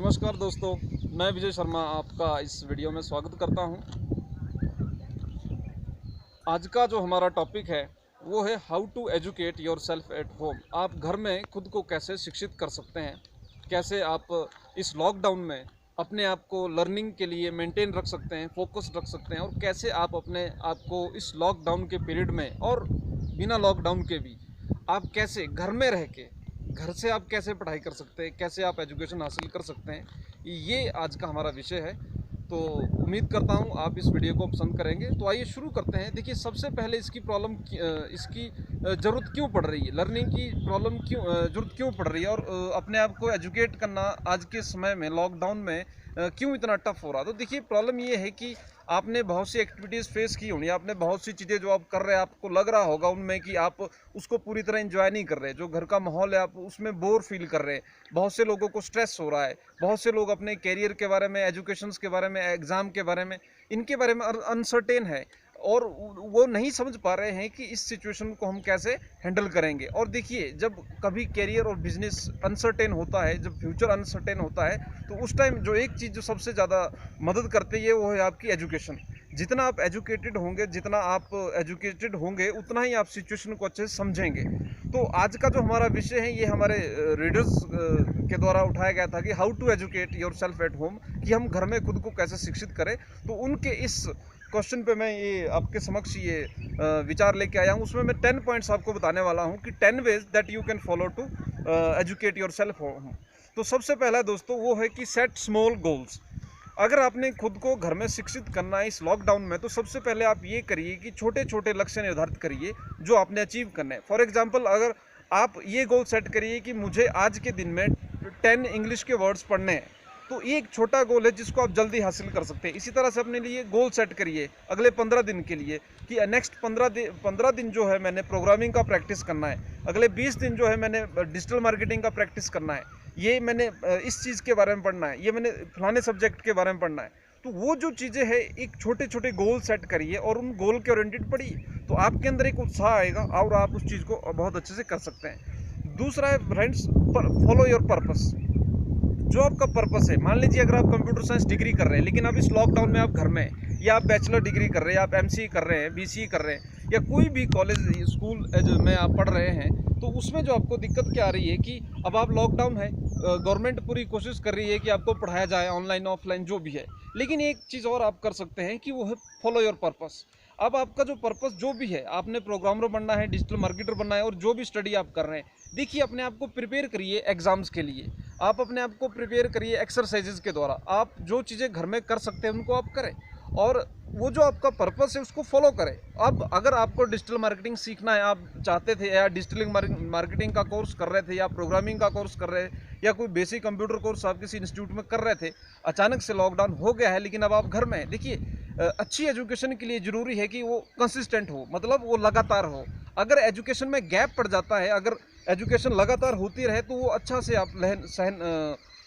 नमस्कार दोस्तों, मैं विजय शर्मा आपका इस वीडियो में स्वागत करता हूं। आज का जो हमारा टॉपिक है वो है how to educate yourself at home. आप घर में खुद को कैसे शिक्षित कर सकते हैं, कैसे आप इस लॉकडाउन में अपने आप को लर्निंग के लिए मेंटेन रख सकते हैं, फोकस रख सकते हैं, और कैसे आप अपने आप को इस लॉकडाउन के पीरियड में और बिना लॉकडाउन के भी आप कैसे घर में रह के घर से आप कैसे पढ़ाई कर सकते हैं, कैसे आप एजुकेशन हासिल कर सकते हैं, ये आज का हमारा विषय है। तो उम्मीद करता हूँ आप इस वीडियो को पसंद करेंगे। तो आइए शुरू करते हैं। देखिए, सबसे पहले इसकी ज़रूरत क्यों पड़ रही है, लर्निंग की ज़रूरत क्यों पड़ रही है, और अपने आप को एजुकेट करना आज के समय में लॉकडाउन में क्यों इतना टफ हो रहा है। तो देखिए, प्रॉब्लम ये है कि आपने बहुत सी एक्टिविटीज़ फेस की होनी, आपने बहुत सी चीज़ें जो आप कर रहे हैं, आपको लग रहा होगा उनमें कि आप उसको पूरी तरह एंजॉय नहीं कर रहे। जो घर का माहौल है आप उसमें बोर फील कर रहे हैं। बहुत से लोगों को स्ट्रेस हो रहा है, बहुत से लोग अपने कैरियर के बारे में, एजुकेशंस के बारे में, एग्ज़ाम के बारे में, इनके बारे में अनसर्टेन है, और वो नहीं समझ पा रहे हैं कि इस सिचुएशन को हम कैसे हैंडल करेंगे। और देखिए, जब कभी कैरियर और बिजनेस अनसर्टेन होता है, जब फ्यूचर अनसर्टेन होता है, तो उस टाइम जो एक चीज़ जो सबसे ज़्यादा मदद करती है वो है आपकी एजुकेशन। जितना आप एजुकेटेड होंगे उतना ही आप सिचुएशन को अच्छे से समझेंगे। तो आज का जो हमारा विषय है ये हमारे रीडर्स के द्वारा उठाया गया था कि how to educate yourself at home, कि हम घर में खुद को कैसे शिक्षित करें। तो उनके इस क्वेश्चन पे मैं ये आपके समक्ष ये विचार लेके आया हूँ। उसमें मैं 10 पॉइंट्स आपको बताने वाला हूँ कि 10 ways that you can follow to educate yourself home. तो सबसे पहला दोस्तों वो है कि सेट स्मॉल गोल्स। अगर आपने खुद को घर में शिक्षित करना है इस लॉकडाउन में, तो सबसे पहले आप ये करिए कि छोटे छोटे लक्ष्य निर्धारित करिए जो आपने अचीव करने हैं। फॉर एग्जांपल, अगर आप ये गोल सेट करिए कि मुझे आज के दिन में 10 इंग्लिश के वर्ड्स पढ़ने हैं, तो ये एक छोटा गोल है जिसको आप जल्दी हासिल कर सकते हैं। इसी तरह से अपने लिए गोल सेट करिए अगले 15 दिन के लिए कि नेक्स्ट 15 दिन जो है मैंने प्रोग्रामिंग का प्रैक्टिस करना है, अगले 20 दिन जो है मैंने डिजिटल मार्केटिंग का प्रैक्टिस करना है, ये मैंने इस चीज़ के बारे में पढ़ना है, ये मैंने फलाने सब्जेक्ट के बारे में पढ़ना है। तो वो जो चीज़ें हैं, एक छोटे छोटे गोल सेट करिए और उन गोल के ओरिएंटेड पढ़िए, तो आपके अंदर एक उत्साह आएगा और आप उस चीज़ को बहुत अच्छे से कर सकते हैं। दूसरा है फ्रेंड्स, फॉलो योर पर्पस। जो आपका पर्पस है, मान लीजिए अगर आप कंप्यूटर साइंस डिग्री कर रहे हैं लेकिन अब इस लॉकडाउन में आप घर में हैं, या आप बैचलर डिग्री कर रहे हैं, या आप एमसीए कर रहे हैं, बीसीए कर रहे हैं, या कोई भी कॉलेज स्कूल में आप पढ़ रहे हैं, तो उसमें जो आपको दिक्कत क्या आ रही है कि अब आप लॉकडाउन है, गवर्नमेंट पूरी कोशिश कर रही है कि आपको पढ़ाया जाए ऑनलाइन ऑफलाइन जो भी है, लेकिन एक चीज़ और आप कर सकते हैं कि वो है फॉलो योर पर्पस। अब आपका जो पर्पस जो भी है, आपने प्रोग्रामर बनना है, डिजिटल मार्केटर बनना है, और जो भी स्टडी आप कर रहे हैं, देखिए अपने आप को प्रिपेयर करिए एग्जाम्स के लिए। आप अपने आप को प्रिपेयर करिए एक्सरसाइजेज के द्वारा। आप जो चीज़ें घर में कर सकते हैं उनको आप करें, और वो जो आपका पर्पस है उसको फॉलो करें। अब अगर आपको डिजिटल मार्केटिंग सीखना है, आप चाहते थे, या डिजिटल मार्केटिंग का कोर्स कर रहे थे, या प्रोग्रामिंग का कोर्स कर रहे हैं, या कोई बेसिक कंप्यूटर कोर्स आप किसी इंस्टीट्यूट में कर रहे थे, अचानक से लॉकडाउन हो गया है लेकिन अब आप घर में हैं। देखिए, अच्छी एजुकेशन के लिए ज़रूरी है कि वो कंसिस्टेंट हो, मतलब वो लगातार हो। अगर एजुकेशन में गैप पड़ जाता है, अगर एजुकेशन लगातार होती रहे तो वो अच्छा से आप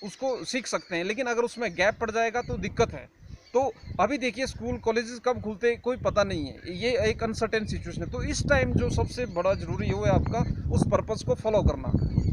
उसको सीख सकते हैं, लेकिन अगर उसमें गैप पड़ जाएगा तो दिक्कत है। तो अभी देखिए, स्कूल कॉलेजेस कब खुलते हैं कोई पता नहीं है, ये एक अनसर्टेन सिचुएशन है। तो इस टाइम जो सबसे बड़ा ज़रूरी है वो है आपका उस पर्पस को फॉलो करना।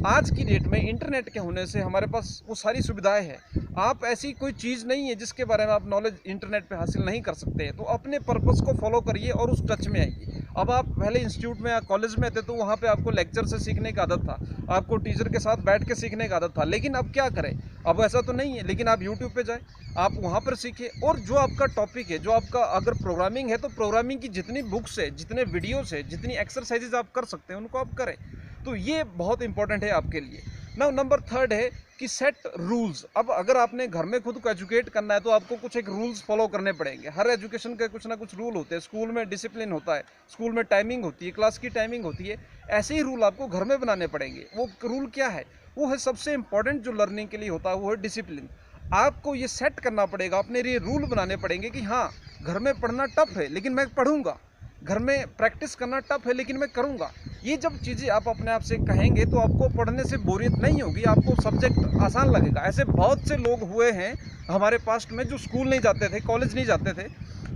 आज की डेट में इंटरनेट के होने से हमारे पास वो सारी सुविधाएं हैं। आप ऐसी कोई चीज़ नहीं है जिसके बारे में आप नॉलेज इंटरनेट पे हासिल नहीं कर सकते हैं। तो अपने पर्पस को फॉलो करिए और उस टच में आइए। अब आप पहले इंस्टीट्यूट में या कॉलेज में थे तो वहाँ पे आपको लेक्चर से सीखने का आदत था, आपको टीचर के साथ बैठ के सीखने का आदत था, लेकिन अब क्या करें, अब ऐसा तो नहीं है। लेकिन आप यूट्यूब पे जाएं, आप वहाँ पर सीखिए, और जो आपका टॉपिक है, जो आपका अगर प्रोग्रामिंग है तो प्रोग्रामिंग की जितनी बुक्स है, जितने वीडियोस है, जितनी एक्सरसाइजेज आप कर सकते हैं उनको आप करें। तो ये बहुत इंपॉर्टेंट है आपके लिए। नाउ नंबर 3 है कि सेट रूल्स। अब अगर आपने घर में खुद को एजुकेट करना है तो आपको कुछ एक रूल्स फॉलो करने पड़ेंगे। हर एजुकेशन के कुछ ना कुछ रूल होते हैं। स्कूल में डिसिप्लिन होता है, स्कूल में टाइमिंग होती है, क्लास की टाइमिंग होती है, ऐसे ही रूल आपको घर में बनाने पड़ेंगे। वो रूल क्या है? वो है सबसे इंपॉर्टेंट जो लर्निंग के लिए होता है, वो है डिसिप्लिन। आपको ये सेट करना पड़ेगा, अपने लिए रूल बनाने पड़ेंगे कि हाँ, घर में पढ़ना टफ है लेकिन मैं पढ़ूंगा, घर में प्रैक्टिस करना टफ है लेकिन मैं करूंगा। ये जब चीज़ें आप अपने आप से कहेंगे तो आपको पढ़ने से बोरियत नहीं होगी, आपको सब्जेक्ट आसान लगेगा। ऐसे बहुत से लोग हुए हैं हमारे पास्ट में जो स्कूल नहीं जाते थे, कॉलेज नहीं जाते थे,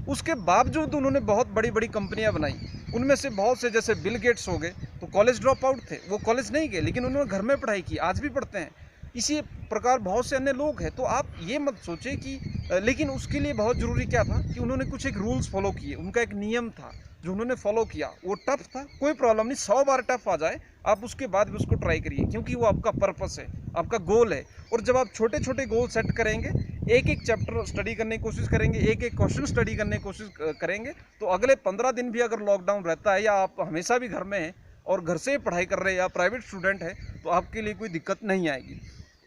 उसके बावजूद उन्होंने बहुत बड़ी बड़ी कंपनियां बनाई। उनमें से बहुत से जैसे बिल गेट्स हो गए, तो कॉलेज ड्रॉप आउट थे, वो कॉलेज नहीं गए लेकिन उन्होंने घर में पढ़ाई की, आज भी पढ़ते हैं। इसी प्रकार बहुत से अन्य लोग हैं। तो आप ये मत सोचें कि लेकिन उसके लिए बहुत ज़रूरी क्या था कि उन्होंने कुछ एक रूल्स फॉलो किए, उनका एक नियम था जो उन्होंने फॉलो किया। वो टफ था, कोई प्रॉब्लम नहीं, 100 बार टफ आ जाए आप उसके बाद भी उसको ट्राई करिए, क्योंकि वो आपका पर्पस है, आपका गोल है। और जब आप छोटे छोटे गोल सेट करेंगे, एक एक चैप्टर स्टडी करने की कोशिश करेंगे, एक एक क्वेश्चन स्टडी करने की कोशिश करेंगे, तो अगले 15 दिन भी अगर लॉकडाउन रहता है या आप हमेशा भी घर में हैं और घर से पढ़ाई कर रहे हैं या प्राइवेट स्टूडेंट है, तो आपके लिए कोई दिक्कत नहीं आएगी।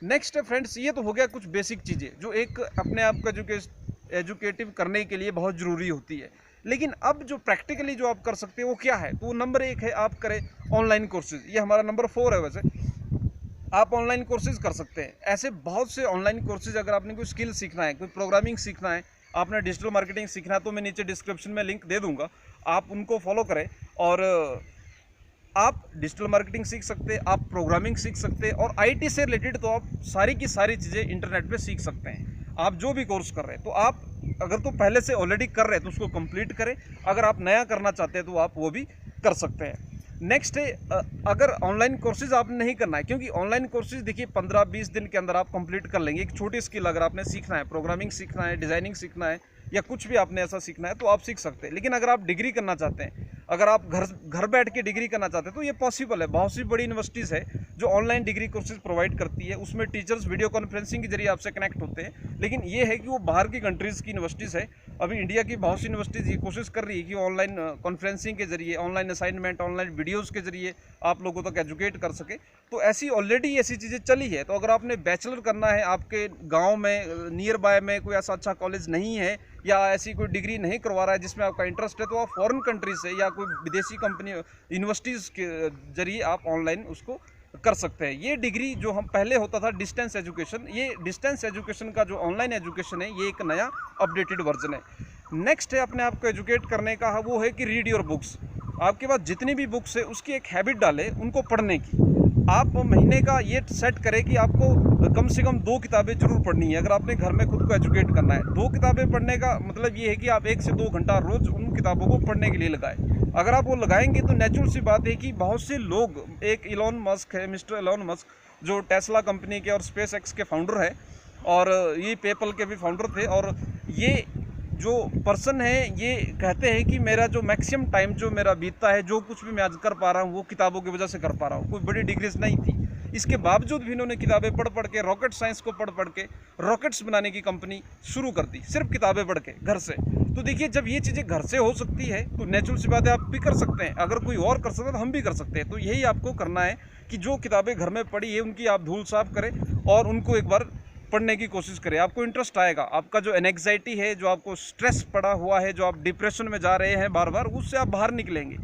नेक्स्ट है फ्रेंड्स, ये तो हो गया कुछ बेसिक चीज़ें जो एक अपने आप का एजुकेटिव करने के लिए बहुत ज़रूरी होती है। लेकिन अब जो प्रैक्टिकली जो आप कर सकते हैं वो क्या है, तो नंबर 1 है आप करें ऑनलाइन कोर्सेज। ये हमारा नंबर 4 है। वैसे आप ऑनलाइन कोर्सेज कर सकते हैं, ऐसे बहुत से ऑनलाइन कोर्सेज। अगर आपने कोई स्किल सीखना है, कोई प्रोग्रामिंग सीखना है, आपने डिजिटल मार्केटिंग सीखना है, तो मैं नीचे डिस्क्रिप्शन में लिंक दे दूंगा, आप उनको फॉलो करें। और आप डिजिटल मार्केटिंग सीख सकते हैं, आप प्रोग्रामिंग सीख सकते हैं, और आईटी से रिलेटेड तो आप सारी की सारी चीज़ें इंटरनेट पे सीख सकते हैं। आप जो भी कोर्स कर रहे हैं, तो आप अगर तो पहले से ऑलरेडी कर रहे हैं तो उसको कंप्लीट करें, अगर आप नया करना चाहते हैं तो आप वो भी कर सकते हैं। नेक्स्ट है, अगर ऑनलाइन कोर्सेज आपने नहीं करना है, क्योंकि ऑनलाइन कोर्सेज देखिए 15-20 दिन के अंदर आप कंप्लीट कर लेंगे। एक छोटी स्किल अगर आपने सीखना है, प्रोग्रामिंग सीखना है, डिज़ाइनिंग सीखना है, या कुछ भी आपने ऐसा सीखना है, तो आप सीख सकते हैं। लेकिन अगर आप डिग्री करना चाहते हैं, अगर आप घर बैठ के डिग्री करना चाहते हैं, तो ये पॉसिबल है। बहुत सी बड़ी यूनिवर्सिटीज़ है जो ऑनलाइन डिग्री कोर्सेज प्रोवाइड करती है, उसमें टीचर्स वीडियो कॉन्फ्रेंसिंग के जरिए आपसे कनेक्ट होते हैं। लेकिन ये है कि वो बाहर की कंट्रीज़ की यूनिवर्सिटीज़ है। अभी इंडिया की बहुत सी यूनिवर्सिटीज़ ये कोशिश कर रही है कि ऑनलाइन कॉन्फ्रेंसिंग के जरिए, ऑनलाइन असाइनमेंट, ऑनलाइन वीडियोज़ के जरिए आप लोगों तक एजुकेट कर सके। तो ऐसी ऑलरेडी ऐसी चीज़ें चली है। तो अगर आपने बैचलर करना है, आपके गाँव में नियर बाय में कोई ऐसा अच्छा कॉलेज नहीं है, या ऐसी कोई डिग्री नहीं करवा रहा है जिसमें आपका इंटरेस्ट है, तो आप फॉरेन कंट्री से या कोई विदेशी कंपनी यूनिवर्सिटीज़ के जरिए आप ऑनलाइन उसको कर सकते हैं। ये डिग्री जो हम पहले होता था डिस्टेंस एजुकेशन, ये डिस्टेंस एजुकेशन का जो ऑनलाइन एजुकेशन है, ये एक नया अपडेटेड वर्जन है। नेक्स्ट है अपने आप को एजुकेट करने का, वो है कि रीड योर बुक्स। आपके पास जितनी भी बुक्स है उसकी एक हैबिट डालें उनको पढ़ने की। आप महीने का ये सेट करें कि आपको कम से कम 2 किताबें जरूर पढ़नी है। अगर आपने घर में खुद को एजुकेट करना है, 2 किताबें पढ़ने का मतलब ये है कि आप 1 से 2 घंटा रोज उन किताबों को पढ़ने के लिए लगाएं। अगर आप वो लगाएंगे तो नेचुरल सी बात है कि बहुत से लोग, एक इलॉन मस्क है, मिस्टर इलॉन मस्क, जो टेस्ला कंपनी के और स्पेस एक्स के फाउंडर है, और ये पेपल के भी फाउंडर थे, और ये जो पर्सन है ये कहते हैं कि मेरा जो मैक्सिमम टाइम जो मेरा बीतता है, जो कुछ भी मैं आज कर पा रहा हूँ वो किताबों की वजह से कर पा रहा हूँ। कोई बड़ी डिग्रीज नहीं थी, इसके बावजूद भी इन्होंने किताबें पढ़ के, रॉकेट साइंस को पढ़ के रॉकेट्स बनाने की कंपनी शुरू कर दी, सिर्फ किताबें पढ़ के घर से। तो देखिए, जब ये चीज़ें घर से हो सकती है तो नेचुरल सी बात है आप भी कर सकते हैं। अगर कोई और कर सकता है तो हम भी कर सकते हैं। तो यही आपको करना है कि जो किताबें घर में पढ़ी है उनकी आप धूल साफ करें और उनको एक बार पढ़ने की कोशिश करें। आपको इंटरेस्ट आएगा, आपका जो एंग्जाइटी है, जो आपको स्ट्रेस पड़ा हुआ है, जो आप डिप्रेशन में जा रहे हैं बार बार, उससे आप बाहर निकलेंगे।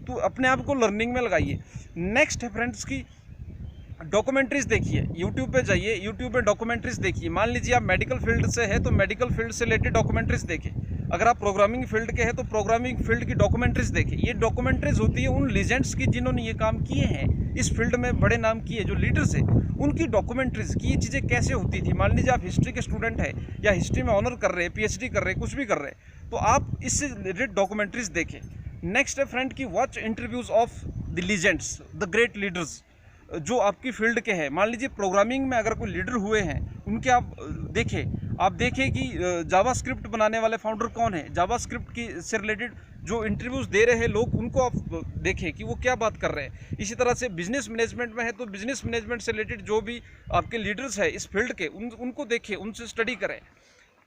तो अपने आप को लर्निंग में लगाइए। नेक्स्ट है फ्रेंड्स की डॉक्यूमेंट्रीज देखिए, यूट्यूब पे जाइए, यूट्यूब पे डॉक्यूमेंट्रीज देखिए। मान लीजिए आप मेडिकल फील्ड से है तो मेडिकल फील्ड से रिलेटेड डॉक्यूमेंट्रीज देखें। अगर आप प्रोग्रामिंग फील्ड के हैं तो प्रोग्रामिंग फील्ड की डॉक्यूमेंट्रीज देखें। ये डॉक्यूमेंट्रीज होती है उन लीजेंड्स की जिन्होंने ये काम किए हैं, इस फील्ड में बड़े नाम किए, जो लीडर्स है, उनकी डॉक्यूमेंट्रीज की ये चीज़ें कैसे होती थी। मान लीजिए आप हिस्ट्री के स्टूडेंट हैं या हिस्ट्री में ऑनर कर रहे हैं, पीएचडी कर रहे हैं, कुछ भी कर रहे हैं, तो आप इससे रिलेटेड डॉक्यूमेंट्रीज देखें। नेक्स्ट है फ्रेंड की watch interviews of the legends, the great leaders जो आपकी फील्ड के हैं। मान लीजिए प्रोग्रामिंग में अगर कोई लीडर हुए हैं, उनके आप देखें कि जावास्क्रिप्ट बनाने वाले फाउंडर कौन है, जावास्क्रिप्ट की से रिलेटेड जो इंटरव्यूज़ दे रहे हैं लोग, उनको आप देखें कि वो क्या बात कर रहे हैं। इसी तरह से बिजनेस मैनेजमेंट में है तो बिजनेस मैनेजमेंट से रिलेटेड जो भी आपके लीडर्स हैं इस फील्ड के, उनको देखें, उनसे स्टडी करें।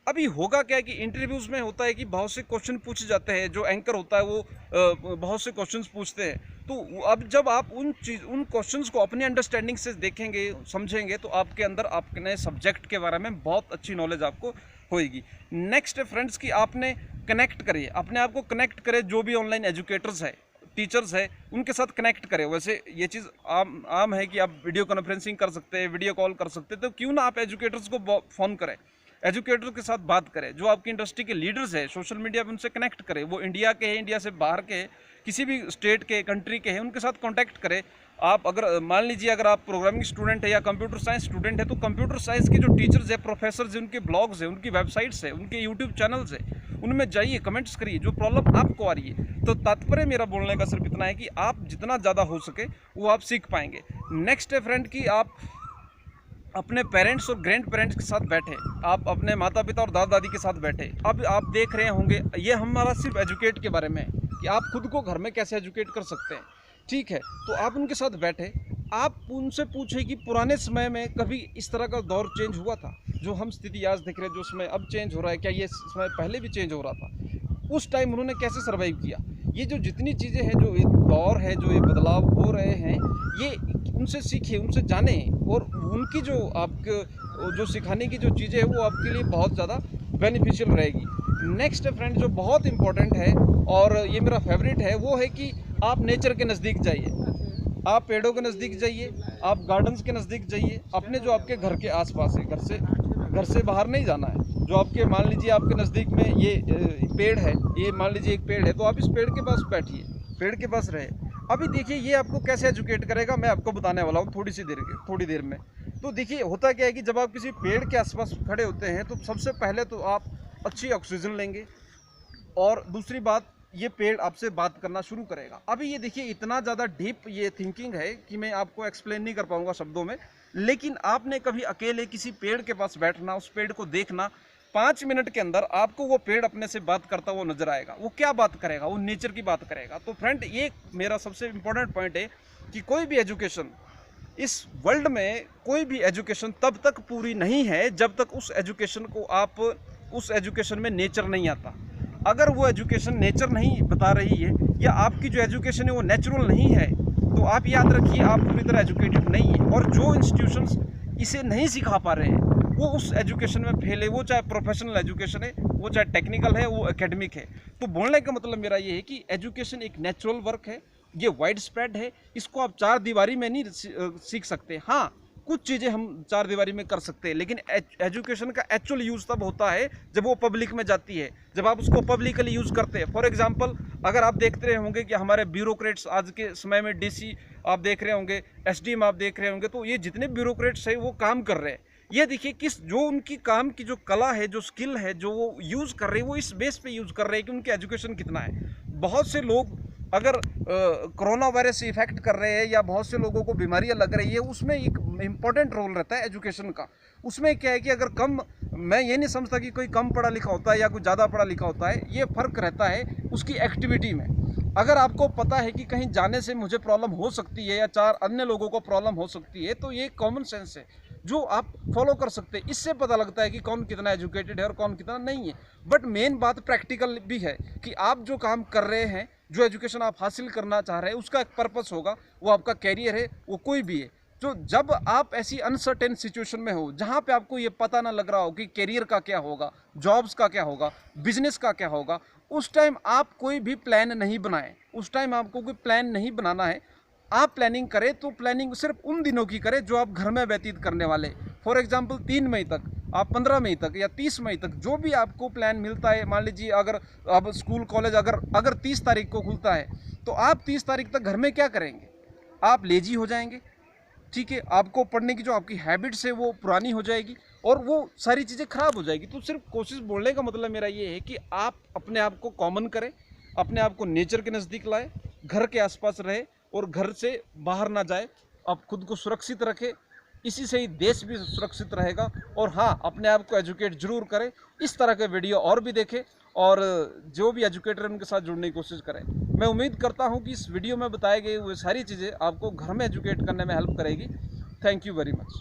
अभी होगा क्या कि इंटरव्यूज़ में होता है कि बहुत से क्वेश्चन पूछे जाते हैं, जो एंकर होता है वो बहुत से क्वेश्चंस पूछते हैं। तो अब जब आप उन क्वेश्चंस को अपनी अंडरस्टैंडिंग से देखेंगे, समझेंगे, तो आपके अंदर अपने सब्जेक्ट के बारे में बहुत अच्छी नॉलेज आपको होएगी। नेक्स्ट है फ्रेंड्स कि आपने कनेक्ट करिए, अपने आप को कनेक्ट करें, जो भी ऑनलाइन एजुकेटर्स है, टीचर्स है, उनके साथ कनेक्ट करें। वैसे ये चीज़ आम है कि आप वीडियो कॉन्फ्रेंसिंग कर सकते हैं, वीडियो कॉल कर सकते हैं, तो क्यों ना आप एजुकेटर्स को फ़ोन करें, एजुकेटर के साथ बात करें। जो आपकी इंडस्ट्री के लीडर्स हैं सोशल मीडिया पे, उनसे कनेक्ट करें। वो इंडिया के हैं, इंडिया से बाहर के हैं, किसी भी स्टेट के, कंट्री के हैं, उनके साथ कांटेक्ट करें। आप अगर मान लीजिए अगर आप प्रोग्रामिंग स्टूडेंट है या कंप्यूटर साइंस स्टूडेंट है, तो कंप्यूटर साइंस के जो टीचर्स हैं, प्रोफेसर्स हैं, उनके ब्लॉग्स हैं, उनकी वेबसाइट्स हैं, उनके यूट्यूब चैनल्स हैं, उनमें जाइए, कमेंट्स करिए जो प्रॉब्लम आपको आ रही है। तो तात्पर्य मेरा बोलने का सिर्फ इतना है कि आप जितना ज़्यादा हो सके वो आप सीख पाएंगे। नेक्स्ट है फ्रेंड कि आप अपने पेरेंट्स और ग्रैंड पेरेंट्स के साथ बैठे, आप अपने माता पिता और दादा दादी के साथ बैठे। अब आप देख रहे होंगे ये हमारा सिर्फ एजुकेट के बारे में है कि आप खुद को घर में कैसे एजुकेट कर सकते हैं, ठीक है। तो आप उनके साथ बैठे, आप उनसे पूछे कि पुराने समय में कभी इस तरह का दौर चेंज हुआ था, जो हम स्थिति आज देख रहे हैं, जो समय अब चेंज हो रहा है, क्या ये समय पहले भी चेंज हो रहा था? उस टाइम उन्होंने कैसे सर्वाइव किया? ये जो जितनी चीज़ें हैं, जो ये दौर है, जो ये बदलाव हो रहे हैं, ये उनसे सीखिए, उनसे जाने, और उनकी जो आपको जो सिखाने की जो चीज़ें हैं वो आपके लिए बहुत ज़्यादा बेनिफिशियल रहेगी। नेक्स्ट फ्रेंड जो बहुत इंपॉर्टेंट है और ये मेरा फेवरेट है, वो है कि आप नेचर के नज़दीक जाइए, आप पेड़ों के नज़दीक जाइए, आप गार्डन्स के नज़दीक जाइए, अपने जो आपके घर के आसपास है, घर से बाहर नहीं जाना है। जो आपके मान लीजिए आपके नज़दीक में ये पेड़ है, ये मान लीजिए एक पेड़ है, तो आप इस पेड़ के पास बैठिए, पेड़ के पास रहे। अभी देखिए ये आपको कैसे एजुकेट करेगा, मैं आपको बताने वाला हूँ थोड़ी देर में। तो देखिए होता क्या है कि जब आप किसी पेड़ के आसपास खड़े होते हैं तो सबसे पहले तो आप अच्छी ऑक्सीजन लेंगे, और दूसरी बात, ये पेड़ आपसे बात करना शुरू करेगा। अभी ये देखिए इतना ज़्यादा डीप ये थिंकिंग है कि मैं आपको एक्सप्लेन नहीं कर पाऊंगा शब्दों में, लेकिन आपने कभी अकेले किसी पेड़ के पास बैठना, उस पेड़ को देखना, 5 मिनट के अंदर आपको वो पेड़ अपने से बात करता हुआ नजर आएगा। वो क्या बात करेगा? वो नेचर की बात करेगा। तो फ्रेंड ये मेरा सबसे इंपॉर्टेंट पॉइंट है कि कोई भी एजुकेशन इस वर्ल्ड में, कोई भी एजुकेशन तब तक पूरी नहीं है जब तक उस एजुकेशन में नेचर नहीं आता। अगर वो एजुकेशन नेचर नहीं बता रही है, या आपकी जो एजुकेशन है वो नेचुरल नहीं है, तो आप याद रखिए आप पूरी तरह एजुकेटेड नहीं है। और जो इंस्टीट्यूशंस इसे नहीं सिखा पा रहे हैं वो उस एजुकेशन में फेल है, वो चाहे प्रोफेशनल एजुकेशन है, वो चाहे टेक्निकल है, वो एकेडमिक है। तो बोलने का मतलब मेरा ये है कि एजुकेशन एक नेचुरल वर्क है, ये वाइड स्प्रेड है, इसको आप 4 दीवारी में नहीं सीख सकते। हाँ, कुछ चीज़ें हम 4 दीवारी में कर सकते हैं, लेकिन एजुकेशन का एक्चुअल यूज़ तब होता है जब वो पब्लिक में जाती है, जब आप उसको पब्लिकली यूज़ करते हैं। फॉर एग्जांपल, अगर आप देखते रहे होंगे कि हमारे ब्यूरोक्रेट्स आज के समय में डीसी आप देख रहे होंगे, एसडीएम आप देख रहे होंगे, तो ये जितने ब्यूरोक्रेट्स हैं वो काम कर रहे हैं। ये देखिए किस जो उनकी काम की जो कला है, जो स्किल है, जो वो यूज़ कर रहे हैं, वो इस बेस पे यूज़ कर रहे हैं कि उनकी एजुकेशन कितना है। बहुत से लोग अगर कोरोना वायरस से इफेक्ट कर रहे हैं या बहुत से लोगों को बीमारियां लग रही है, उसमें एक इम्पॉर्टेंट रोल रहता है एजुकेशन का। उसमें क्या है कि अगर कम, मैं ये नहीं समझता कि कोई कम पढ़ा लिखा होता है या कोई ज़्यादा पढ़ा लिखा होता है, ये फ़र्क रहता है उसकी एक्टिविटी में। अगर आपको पता है कि कहीं जाने से मुझे प्रॉब्लम हो सकती है या 4 अन्य लोगों को प्रॉब्लम हो सकती है, तो ये कॉमन सेंस है जो आप फॉलो कर सकते हैं। इससे पता लगता है कि कौन कितना एजुकेटेड है और कौन कितना नहीं है। बट मेन बात प्रैक्टिकल भी है कि आप जो काम कर रहे हैं, जो एजुकेशन आप हासिल करना चाह रहे हैं, उसका एक पर्पस होगा, वो आपका कैरियर है, वो कोई भी है। तो जब आप ऐसी अनसर्टेन सिचुएशन में हो जहाँ पे आपको ये पता ना लग रहा हो कि कैरियर का क्या होगा, जॉब्स का क्या होगा, बिजनेस का क्या होगा, उस टाइम आप कोई भी प्लान नहीं बनाएं। उस टाइम आपको कोई प्लान नहीं बनाना है। आप प्लानिंग करें तो प्लानिंग सिर्फ उन दिनों की करें जो आप घर में व्यतीत करने वाले। फॉर एग्जाम्पल 3 मई तक, आप 15 मई तक या 30 मई तक जो भी आपको प्लान मिलता है, मान लीजिए अगर अब स्कूल कॉलेज अगर 30 तारीख को खुलता है, तो आप 30 तारीख तक घर में क्या करेंगे? आप लेजी हो जाएंगे, ठीक है। आपको पढ़ने की जो आपकी हैबिट्स है वो पुरानी हो जाएगी और वो सारी चीज़ें खराब हो जाएगी। तो सिर्फ कोशिश, बोलने का मतलब मेरा ये है कि आप अपने आप को कॉमन करें, अपने आप को नेचर के नज़दीक लाए, घर के आसपास रहे और घर से बाहर ना जाए। आप खुद को सुरक्षित रखें, इसी से ही देश भी सुरक्षित रहेगा। और हाँ, अपने आप को एजुकेट जरूर करें। इस तरह के वीडियो और भी देखें और जो भी एजुकेटर है उनके साथ जुड़ने की कोशिश करें। मैं उम्मीद करता हूँ कि इस वीडियो में बताए गए वो सारी चीज़ें आपको घर में एजुकेट करने में हेल्प करेगी। Thank you very much.